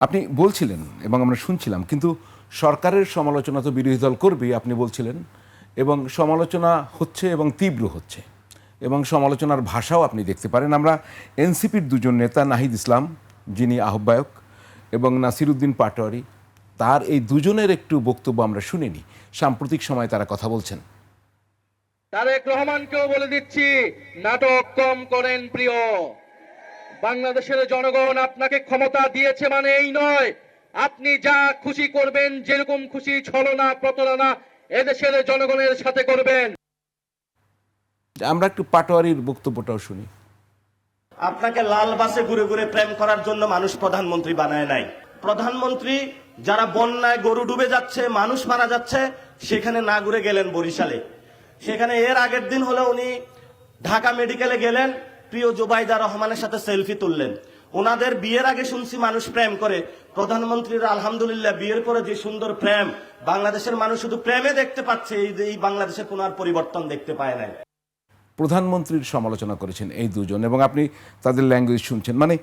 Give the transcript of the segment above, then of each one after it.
আপনি বলছিলেন এবং আমরা শুনছিলাম, কিন্তু সরকারের সমালোচনা তো বিরোধী দল করবেই আপনি বলছিলেন, এবং সমালোচনা হচ্ছে এবং তীব্র হচ্ছে, এবং সমালোচনার ভাষাও আপনি দেখতে পারেন। আমরা এনসিপির দুজন নেতা, নাহিদ ইসলাম যিনি আহ্বায়ক এবং নাসিরউদ্দিন পাটোয়ারি, তার এই দুজনের একটু বক্তব্য আমরা শুনিনি। সাম্প্রতিক সময়ে তারা কথা বলছেন। তারেক রহমানকেও বলে দিচ্ছি, নাটক কম করেন প্রিয়। বাংলাদেশের জনগণ আপনাকে ক্ষমতা দিয়েছে মানে এই নয় আপনি যা খুশি করবেন, যেরকম খুশি ছলনা প্রতারণা এদেশের জনগণের সাথে করবেন। আমরা একটু পাটোয়ারির বক্তব্যটাও শুনি। আপনাকে লাল বাসে ঘুরে ঘুরে প্রেম করার জন্য মানুষ প্রধানমন্ত্রী বানায় নাই। প্রধানমন্ত্রী যারা বন্যায় গরু ডুবে যাচ্ছে, মানুষ মারা যাচ্ছে, সেখানে না ঘুরে গেলেন বরিশালে। সেখানে এর আগের দিন হলো উনি ঢাকা মেডিকেলে গেলেন, প্রিয় জুবাইদা রহমানের সাথে সেলফি তুললেন। ওনাদের বিয়ের আগে শুনছি মানুষ প্রেম করে, প্রধানমন্ত্রীর আলহামদুলিল্লাহ বিয়ের পরে যে সুন্দর প্রেম, বাংলাদেশের মানুষ শুধু প্রেমে দেখতে পাচ্ছে, এই বাংলাদেশের কোনো আর পরিবর্তন দেখতে পায় নাই। প্রধানমন্ত্রীর সমালোচনা করেছেন এই দুজন, এবং আপনি তাদের ল্যাঙ্গুয়েজ শুনছেন। মানে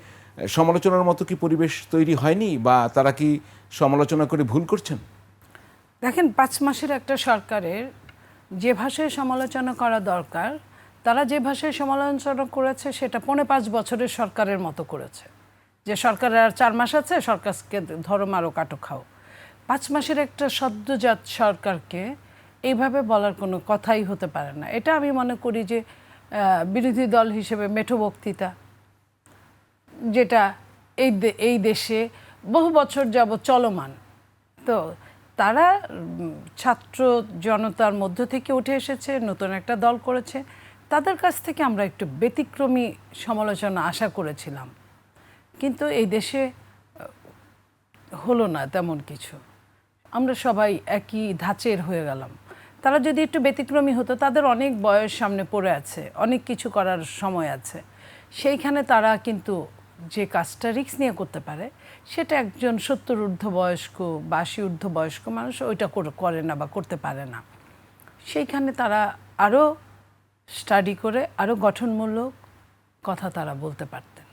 সমালোচনার মতো কি পরিবেশ তৈরি হয়নি, বা তারা কি সমালোচনা করে ভুল করছেন? দেখেন, 5 মাসের একটা সরকারের যে ভাষায় সমালোচনা করা দরকার, তারা যে ভাষায় সমালোচনা করেছে সেটা 5.5 বছরের সরকারের মতো করেছে। যে সরকারের আর 4 মাস আছে, সরকারকে ধরো মারো কাটো খাও। 5 মাসের একটা সদ্যজাত সরকারকে এইভাবে বলার কোনো কথাই হতে পারে না। এটা আমি মনে করি যে বিরোধী দল হিসেবে মেঠো বক্তৃতা, যেটা এই দেশে বহু বছর যাবৎ চলমান। তো তারা ছাত্র জনতার মধ্য থেকে উঠে এসেছে, নতুন একটা দল করেছে, তাদের কাছ থেকে আমরা একটু ব্যতিক্রমী সমালোচনা আশা করেছিলাম, কিন্তু এই দেশে হলো না তেমন কিছু। আমরা সবাই একই ধাঁচের হয়ে গেলাম। তারা যদি একটু ব্যতিক্রমী হতো, তাদের অনেক বয়স সামনে পড়ে আছে, অনেক কিছু করার সময় আছে, সেইখানে তারা কিন্তু যে কাজটা রিস্ক নিয়ে করতে পারে, সেটা একজন 70 ঊর্ধ্ব বয়স্ক বা 80 ঊর্ধ্ব বয়স্ক মানুষ ওইটা করে না বা করতে পারে না। সেইখানে তারা আরও স্টাডি করে আরও গঠনমূলক কথা তারা বলতে পারতেন।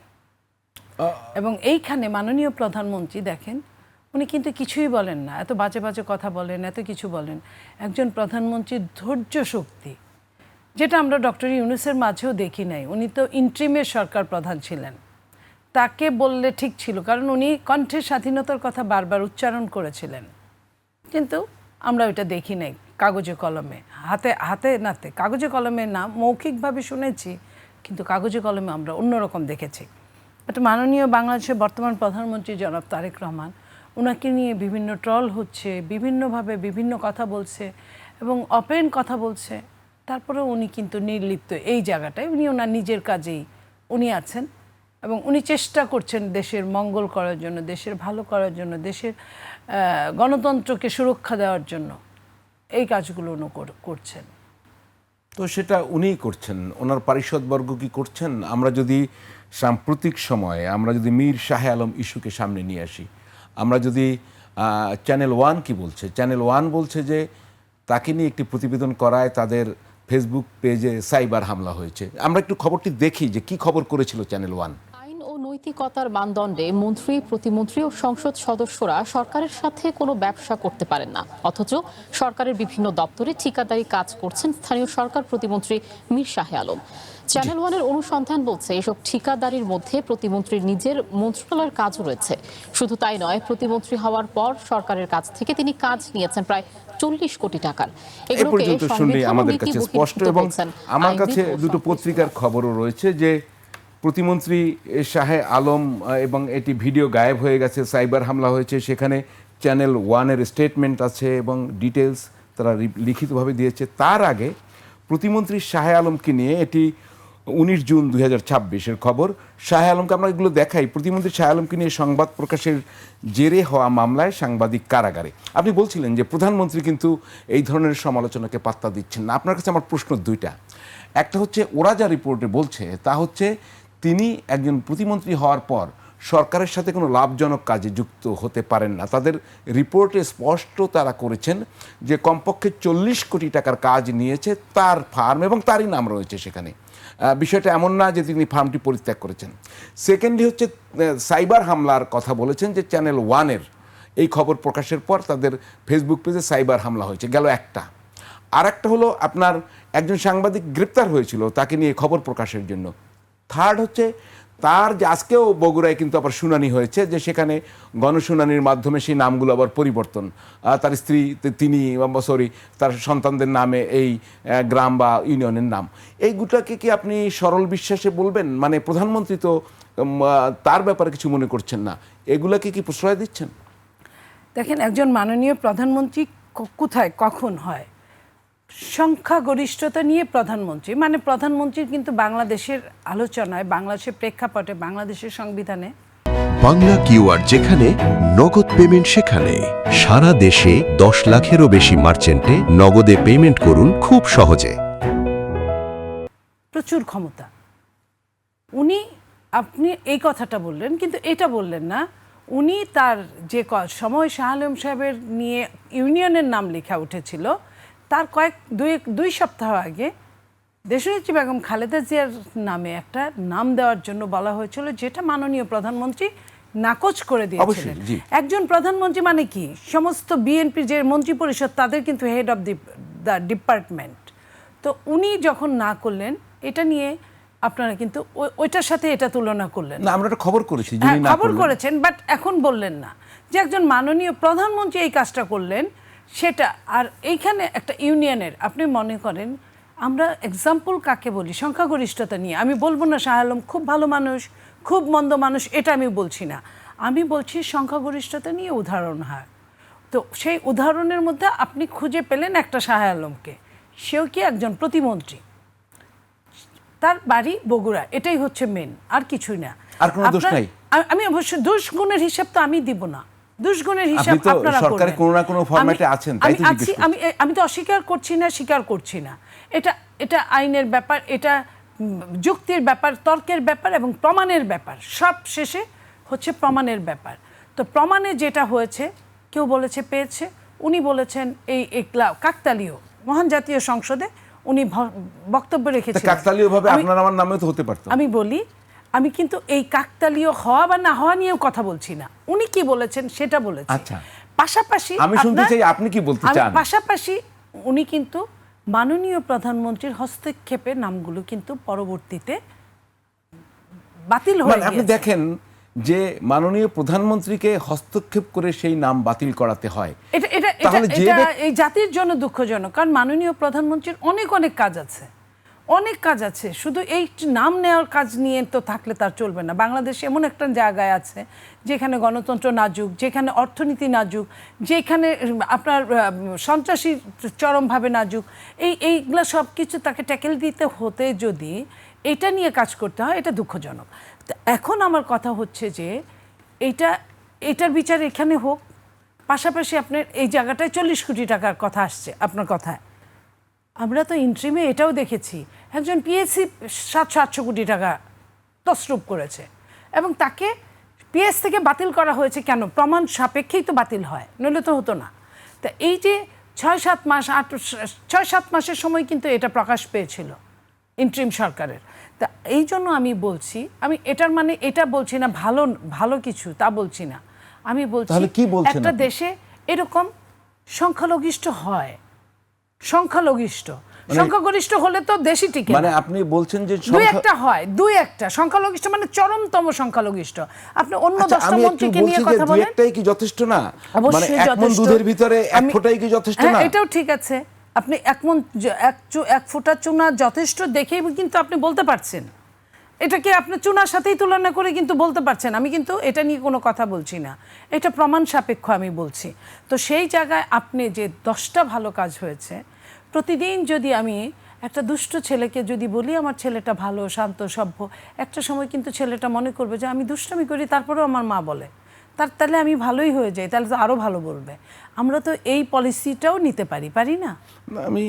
এবং এইখানে মাননীয় প্রধানমন্ত্রী দেখেন, উনি কিন্তু কিছুই বলেন না, এত বাজে বাজে কথা বলেন, এত কিছু বলেন। একজন প্রধানমন্ত্রীর ধৈর্য শক্তি, যেটা আমরা ডক্টর ইউনূসের মাঝেও দেখি নাই। উনি তো ইন্ট্রিমের সরকার প্রধান ছিলেন, তাকে বললে ঠিক ছিল, কারণ উনি কণ্ঠের স্বাধীনতার কথা বারবার উচ্চারণ করেছিলেন, কিন্তু আমরা ওইটা দেখি নাই কাগজে কলমে, হাতে হাতে নাতে। কাগজে কলমে না, মৌখিকভাবে শুনেছি, কিন্তু কাগজে কলমে আমরা অন্যরকম দেখেছি। বাট মাননীয় বাংলাদেশের বর্তমান প্রধানমন্ত্রী জনাব তারেক রহমান, ওনাকে নিয়ে বিভিন্ন ট্রল হচ্ছে, বিভিন্নভাবে বিভিন্ন কথা বলছে এবং অপেন কথা বলছে, তারপরে উনি কিন্তু নির্লিপ্ত এই জায়গাটায়। উনি ওনার নিজের কাজেই উনি আছেন, এবং উনি চেষ্টা করছেন দেশের মঙ্গল করার জন্য, দেশের ভালো করার জন্য, দেশের গণতন্ত্রকে সুরক্ষা দেওয়ার জন্য এই কাজগুলো উনি করছেন। তো সেটা উনিই করছেন, ওনার পারিষদবর্গ কি করছেন? আমরা যদি সাম্প্রতিক সময়ে আমরা যদি মীর শাহ আলম ইস্যুকে সামনে নিয়ে আসি, আমরা যদি চ্যানেল ওয়ান কি বলছে, চ্যানেল ওয়ান বলছে যে তাকে নিয়ে একটি প্রতিবেদন করায় তাদের ফেসবুক পেজে সাইবার হামলা হয়েছে। আমরা একটু খবরটি দেখি যে কি খবর করেছিল চ্যানেল ওয়ান। আইন ও নৈতিকতার মানদণ্ডে মন্ত্রী, প্রতিমন্ত্রী ও সংসদ সদস্যরা সরকারের সাথে কোনো ব্যবসা করতে পারেন না, অথচ সরকারের বিভিন্ন দপ্তরে ঠিকাদারি কাজ করছেন স্থানীয় সরকার প্রতিমন্ত্রী মীর শাহ আলম। চ্যানেল ওয়ানের অনুসন্ধান বলছে, এসব ঠিকাদারির মধ্যে প্রতিমন্ত্রীর নিজের মন্ত্রণালয়ের কাজও রয়েছে। শুধু তাই নয়, প্রতিমন্ত্রী হওয়ার পর সরকারের কাছ থেকে তিনি কাজ নিয়েছেন প্রায় 40 কোটি টাকার। এগুলোকে শুনলে আমাদের কাছে স্পষ্ট, এবং আমার কাছে দুটো পত্রিকার খবরও রয়েছে যে প্রতিমন্ত্রী শাহ আলম, এবং এটি ভিডিও গায়েব হয়ে গেছে, সাইবার হামলা হয়েছে, সেখানে চ্যানেল ওয়ানের স্টেটমেন্ট আছে এবং ডিটেলস তারা লিখিতভাবে দিয়েছে। তার আগে প্রতিমন্ত্রী শাহ আলমকে নিয়ে, এটি 19 জুন 2026-এর খবর, শাহ আলমকে আমরা এগুলো দেখাই, প্রতিমন্ত্রী শাহ আলমকে নিয়ে সংবাদ প্রকাশের জেরে হওয়া মামলায় সাংবাদিক কারাগারে। আপনি বলছিলেন যে প্রধানমন্ত্রী কিন্তু এই ধরনের সমালোচনাকে পাত্তা দিচ্ছেন না। আপনার কাছে আমার প্রশ্ন দুইটা। একটা হচ্ছে, ওরা যা রিপোর্টে বলছে তা হচ্ছে তিনি একজন প্রতিমন্ত্রী হওয়ার পর সরকারের সাথে কোনো লাভজনক কাজে যুক্ত হতে পারেন না। তাদের রিপোর্টে স্পষ্ট তারা করেছেন যে কমপক্ষে 40 কোটি টাকার কাজ নিয়েছে তার ফার্ম, এবং তারই নাম রয়েছে সেখানে। বিষয়টা এমন না যে তিনি ফার্মটি পরিত্যাগ করেছেন। সেকেন্ডলি হচ্ছে সাইবার হামলার কথা বলেছেন, যে চ্যানেল ওয়ানের এই খবর প্রকাশের পর তাদের ফেসবুক পেজে সাইবার হামলা হয়েছে, গেল একটা। আর একটা হলো আপনার একজন সাংবাদিক গ্রেপ্তার হয়েছিল তাকে নিয়ে খবর প্রকাশের জন্য। থার্ড হচ্ছে তার যে আজকেও বগুড়ায় কিন্তু আবার শুনানি হয়েছে, যে সেখানে গণশুনানির মাধ্যমে সেই নামগুলো আবার পরিবর্তন, তার স্ত্রী তিনি তার সন্তানদের নামে এই গ্রাম বা ইউনিয়নের নাম, এইগুলোকে কি আপনি সরল বিশ্বাসে বলবেন? মানে প্রধানমন্ত্রী তো তার ব্যাপারে কিছু মনে করছেন না, এগুলাকে কি প্রশ্রয় দিচ্ছেন? দেখেন, একজন মাননীয় প্রধানমন্ত্রী কোথায় কখন হয়? সংখ্যাগরিষ্ঠতা নিয়ে প্রধানমন্ত্রী, মানে প্রধানমন্ত্রীর কিন্তু বাংলাদেশের আলোচনায়, বাংলাদেশের প্রেক্ষাপটে, বাংলাদেশের সংবিধানে বাংলা কিউআর যেখানে নগদ পেমেন্ট সেখানে। সারা দেশে 10 লাখেরও বেশি মার্চেন্টে নগদে পেমেন্ট করুন খুব সহজে। প্রচুর ক্ষমতা। আপনি এই কথাটা বললেন, কিন্তু এটা বললেন না উনি তার যে সময় শাহ আলম সাহেবের নিয়ে ইউনিয়নের নাম লেখা উঠেছিল, তার দুই সপ্তাহ আগে দেশনেত্রী বেগম খালেদা জিয়ার নামে একটা নাম দেওয়ার জন্য বলা হয়েছিল, যেটা মাননীয় প্রধানমন্ত্রী নাকচ করে দিয়েছিলেন। একজন প্রধানমন্ত্রী মানে কি, সমস্ত বিএনপির যে মন্ত্রী পরিষদ তাদের কিন্তু হেড অফ দ্য ডিপার্টমেন্ট। তো উনি যখন না করলেন, এটা নিয়ে আপনারা কিন্তু ওইটার সাথে এটা তুলনা করলেন না। আমরা একটা খবর করেছি, খবর করেছেন, বাট এখন বললেন না যে একজন মাননীয় প্রধানমন্ত্রী এই কাজটা করলেন সেটা। আর এইখানে একটা ইউনিয়নের, আপনি মনে করেন, আমরা এক্সাম্পল কাকে বলি? সংখ্যাগরিষ্ঠতা নিয়ে। আমি বলবো না শাহ আলম খুব ভালো মানুষ, খুব মন্দ মানুষ, এটা আমি বলছি না। আমি বলছি সংখ্যাগরিষ্ঠতা নিয়ে উদাহরণ হয়। তো সেই উদাহরণের মধ্যে আপনি খুঁজে পেলেন একটা শাহ আলমকে, সেও কি একজন প্রতিমন্ত্রী, তার বাড়ি বগুড়া, এটাই হচ্ছে মেন, আর কিছুই না। আর কোনো দোষ নাই। আমি অবশ্য দোষ গুণের হিসাব তো আমি দিব না, দুষ্গুণের হিসাব আপনারা সরকারে কোনো না কোনো ফরম্যাটে আছেন, তাই তো জিজ্ঞেস করছি। আমি তো অস্বীকার করছি না, স্বীকার করছি না। এটা আইনের ব্যাপার, এটা যুক্তির ব্যাপার, তর্কের ব্যাপার এবং প্রমাণের ব্যাপার। সব শেষে হচ্ছে প্রমাণের ব্যাপার। তো প্রমাণে যেটা হয়েছে, কেউ বলেছে পেয়েছে, উনি বলেছেন এই কাকতালীয় মহান জাতীয় সংসদে উনি বক্তব্য রেখেছেন। কাকতালীয়ভাবে আপনার আমার নামেও তো হতে পারত। আমি বলি, আমি কিন্তু এই কাকতালীয় হওয়া বা না হওয়া নিয়েও কথা বলছি না, উনি কি বলেছেন সেটা বলেছি। আচ্ছা, পাশাপাশি আমি শুনতে চাই আপনি কি বলতে চান। পাশাপাশি উনি কিন্তু মাননীয় প্রধানমন্ত্রীর হস্তক্ষেপে নামগুলো কিন্তু পরবর্তীতে বাতিল হয়ে গেছে। আপনি দেখেন যে মাননীয় প্রধানমন্ত্রীকে হস্তক্ষেপ করে সেই নাম বাতিল করাতে হয়। এটা এই জাতির জন্য দুঃখজনক, কারণ মাননীয় প্রধানমন্ত্রীর অনেক কাজ আছে, অনেক কাজ আছে। শুধু এই নাম নেওয়ার কাজ নিয়ে তো থাকলে তার চলবে না। বাংলাদেশ এমন একটা জায়গায় আছে যেখানে গণতন্ত্র নাজুক, যেখানে অর্থনীতি নাজুক, যেখানে আপনার সন্ত্রাসী চরমভাবে নাজুক। এইগুলো সব কিছু তাকে ট্যাকেল দিতে হতে যদি এটা নিয়ে কাজ করতে হয়, এটা দুঃখজনক। এখন আমার কথা হচ্ছে যে এটার বিচার এখানে হোক, পাশাপাশি আপনার এই জায়গাটায় 40 কোটি টাকার কথা আসছে আপনার কথায়। আমরা তো ইন্ট্রিমে এটাও দেখেছি, একজন পিএসসি 700-800 কোটি টাকা তছরূপ করেছে এবং তাকে পিএস থেকে বাতিল করা হয়েছে। কেন? প্রমাণ সাপেক্ষেই তো বাতিল হয়, নইলে তো হতো না। তা এই যে 6-7 মাসের সময় কিন্তু এটা প্রকাশ পেয়েছিল ইন্ট্রিম সরকারের। তা এই জন্য আমি বলছি, আমি এটার মানে এটা বলছি না ভালো কিছু, তা বলছি না। আমি বলছি একটা দেশে এরকম সংখ্যালঘিষ্ঠ হয়, সংখ্যাগরিষ্ঠ হলে তো দেশই টিকে। মানে আপনি বলছেন যে দুই একটা সংখ্যালঘিষ্ঠ মানে চরমতম সংখ্যালঘিষ্ঠ। আপনি অন্য 10টা মন্ত্রীকে নিয়ে কথা বলেন, দুইটাই কি যথেষ্ট না? মানে এক মণ দুধের ভিতরে এক ফোঁটাই কি যথেষ্ট না? এটাও ঠিক আছে, আপনি এক ফোঁটা চুনা যথেষ্ট দেখেই কিন্তু আপনি বলতে পারছেন, এটাকে আপনি চুনার সাথেই তুলনা করে কিন্তু বলতে পারছেন। আমি কিন্তু এটা নিয়ে কোনো কথা বলছি না, এটা প্রমাণ সাপেক্ষ আমি বলছি। তো সেই জায়গায় আপনি যে 10টা ভালো কাজ হয়েছে, প্রতিদিন যদি আমি একটা দুষ্ট ছেলেকে যদি বলি আমার ছেলেটা ভালো, শান্ত, সভ্য, একটা সময় কিন্তু ছেলেটা মনে করবে যে আমি দুষ্টামি করি, তারপরেও আমার মা বলে। তাহলে আমি ভালোই হয়ে যাই, তাহলে তো আরও ভালো বলবে। আমরা তো এই পলিসিটাও নিতে পারি না? আমি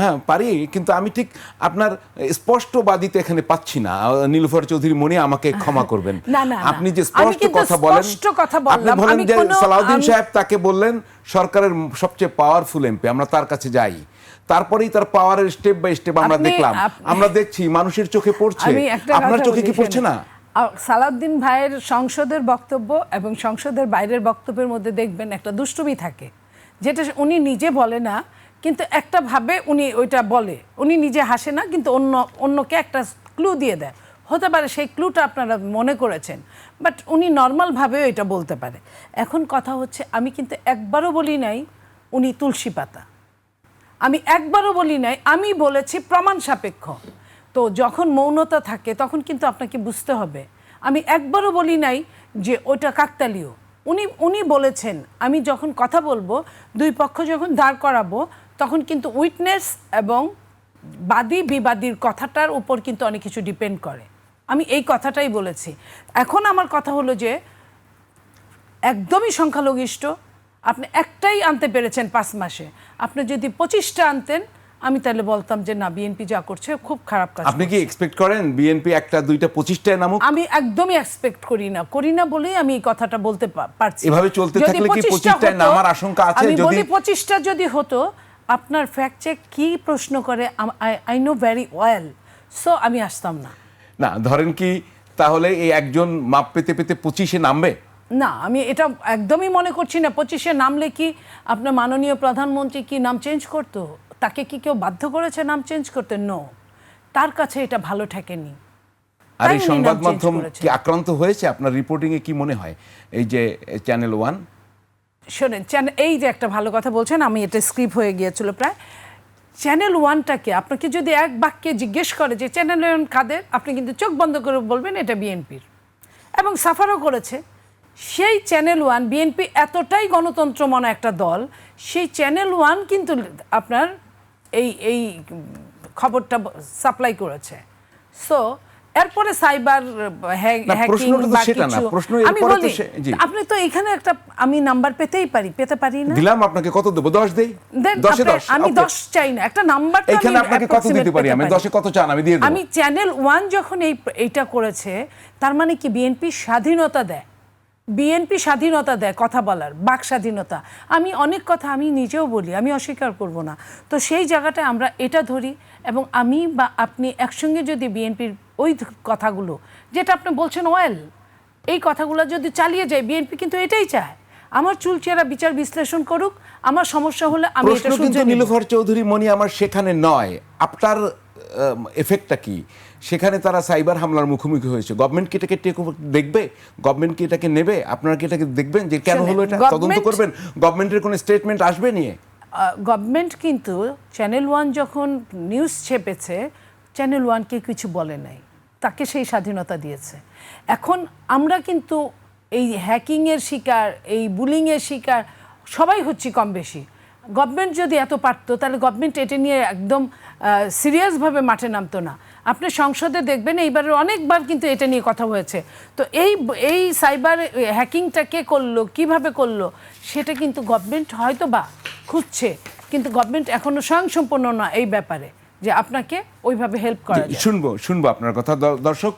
হ্যাঁ পারি, কিন্তু আমি ঠিক আপনার স্পষ্টবাদিতা এখানে পাচ্ছি না। নীলুফার চৌধুরী মনি, আমাকে ক্ষমা করবেন। না, না, না। আপনি যে আমি স্পষ্ট কিন্তু কথা বলেন, স্পষ্ট কথা বললাম। আপনি বলেন আমি যে কোনো- সালাউদ্দিন আমি- সাহেব তাকে বললেন সরকারের সবচেয়ে পাওয়ারফুল এমপি, আমরা তার কাছে যাই। তারপরেই তার পাওয়ারের স্টেপ বাই স্টেপ আমরা আপনি- দেখলাম, আমরা দেখছি মানুষের চোখে পড়ছে। আমি একটা আপনার কথা চোখে বলি কি পড়ছে এখানে। না? সালাউদ্দিন ভাইয়ের সংসদের বক্তব্য এবং সংসদের বাইরের বক্তব্যের মধ্যে দেখবেন একটা দুষ্টুমি থাকে, যেটা উনি নিজে বলে না, কিন্তু একটা ভাবে উনি ওইটা বলে। উনি নিজে হাসে না, কিন্তু অন্যকে একটা ক্লু দিয়ে দেয়। হতে পারে সেই ক্লুটা আপনারা মনে করেছেন, বাট উনি নর্মালভাবেও এটা বলতে পারে। এখন কথা হচ্ছে, আমি কিন্তু একবারও বলি নাই উনি তুলসী পাতা, আমি একবারও বলি নাই, আমি বলেছি প্রমাণ সাপেক্ষ। তো যখন মৌনতা থাকে তখন কিন্তু আপনাকে বুঝতে হবে। আমি একবারও বলি নাই যে ওটা কাকতালীয়। উনি বলেছেন আমি যখন কথা বলবো, দুই পক্ষ যখন দাঁড় করাবো, তখন কিন্তু উইটনেস এবং বাদী বিবাদীর কথাটার উপর কিন্তু অনেক কিছু ডিপেন্ড করে। আমি এই কথাটাই বলেছি। এখন আমার কথা হলো যে একদমই সংখ্যালঘিষ্ঠ আপনি একটাই আনতে পেরেছেন 5 মাসে। আপনি যদি 25টা আনতেন, আমি তাহলে বলতাম যে না, বিএনপি যা করছে খুব খারাপ কাজ। আপনি কি এক্সপেক্ট করেন বিএনপি একটা দুইটা 25টায় নামুক? আমি একদমই এক্সপেক্ট করি না বলেই আমি এই কথাটা বলতে পারছি। এভাবে চলতে যদি থাকলে কি 25টা 25টায় হতো, নামার আশঙ্কা আছে? আমি যদি বলি 25টা যদি হতো, আপনার ফ্যাক্ট চেক কি প্রশ্ন করে I know very well, so আমি আসতাম না। না, ধরেন কি তাহলে এই একজন মাপ পেতে পেতে 25-এ নামবে? না, আমি এটা একদমই মনে করছি না। 25-এ নামলে কি আপনার মাননীয় প্রধানমন্ত্রী কি নাম চেঞ্জ করতো? তাকে কি কেউ বাধ্য করেছে নাম চেঞ্জ করতে? নো, তার কাছে এটা ভালো ঠেকেনি। আর তাই এই উনি সংবাদ নাম চেঞ্জ মাধ্যম করেছেন। কি আক্রান্ত হয়েছে আপনার রিপোর্টিং এ? কি মনে হয় এই যে চ্যানেল 1? শোনেন, এই যে একটা ভালো কথা বলছেন, আমি এটা স্ক্রিপ হয়ে গিয়েছিল প্রায়। চ্যানেল 1টাকে আপনাকে যদি এক বাক্যে জিজ্ঞেস করে যে চ্যানেল 1 কাদের, আপনি কিন্তু চোখ বন্ধ করে বলবেন এটা বিএনপির, এবং সাফারও করেছে। সেই চ্যানেল 1, বিএনপি এতটাই গণতন্ত্র মনা একটা দল, সেই চ্যানেল 1 কিন্তু আপনার এই খবরটা সাপ্লাই করেছে। সো এরপরে সাইবার হ্যাকিং প্রশ্নটা তো বা সেটা না, কিছু, প্রশ্ন আমি এরপরে তো বলি জি। আপনি তো এখানে একটা আমি নাম্বার পেতে পারি না? দিলাম আপনাকে, কত দেব? 10 দেই? দেন 10-এ আপনার- 10 আমি Okay. 10 চাই না, একটা নাম্বার তো এখানে আপনাকে কত দিতে পারি? আমি 10-এ কত চান আমি দিয়ে দেব। আমি চ্যানেল 1 যখন এইটা করেছে, তার মানে কি বিএনপি স্বাধীনতা দেয়, বিএনপি স্বাধীনতা দেয় কথা বলার, বাক স্বাধীনতা। আমি অনেক কথা আমি নিজেও বলি, আমি অস্বীকার করব না। তো সেই জায়গাটায় আমরা এটা ধরি, এবং আমি বা আপনি একসঙ্গে যদি বিএনপির ওই কথাগুলো যেটা আপনি বলছেন ওয়েল, এই কথাগুলো যদি চালিয়ে যায়, বিএনপি কিন্তু এটাই চায় আমার চুলচেরা বিচার বিশ্লেষণ করুক, আমার সমস্যা হলে আমি প্রশ্ন এটা কিন্তু শুনতে নিব। নীলুফার চৌধুরী মনি আমার সেখানে নয়, আপনার এফেক্টটা কি? সেখানে তারা সাইবার হামলার মুখোমুখি হয়েছে, গভর্নমেন্ট কি এটাকে দেখবে? গভর্নমেন্ট কি এটাকে নেবে? আপনারা কি এটাকে দেখবেন যে কেন হলো এটা? তদন্ত করবেন? গভর্নমেন্টের কোনো স্টেটমেন্ট আসবে নিয়ে? গভর্নমেন্ট কিন্তু চ্যানেল 1 যখন নিউজ ছেপেছে, চ্যানেল 1কে কিছু বলে নাই, তাকে সেই স্বাধীনতা দিয়েছে। এখন আমরা কিন্তু এই হ্যাকিংয়ের শিকার, এই বুলিংয়ের শিকার সবাই হচ্ছি কম বেশি। গভর্নমেন্ট যদি এত পারতো, তাহলে গভর্নমেন্ট এটা নিয়ে একদম সিরিয়াসভাবে মাঠে নামতো না। আপনি সংসদে দেখবেন এইবারে অনেকবার কিন্তু এটা নিয়ে কথা হয়েছে। তো এই সাইবার হ্যাকিংটা কে করলো, কিভাবে করলো, সেটা কিন্তু গভর্নমেন্ট হয়তো বা খুঁজছে, কিন্তু গভর্নমেন্ট এখনো স্বয়ংসম্পূর্ণ না এই ব্যাপারে যে আপনাকে ওইভাবে হেল্প করা যায়। শুনবো আপনার কথা। দর্শক,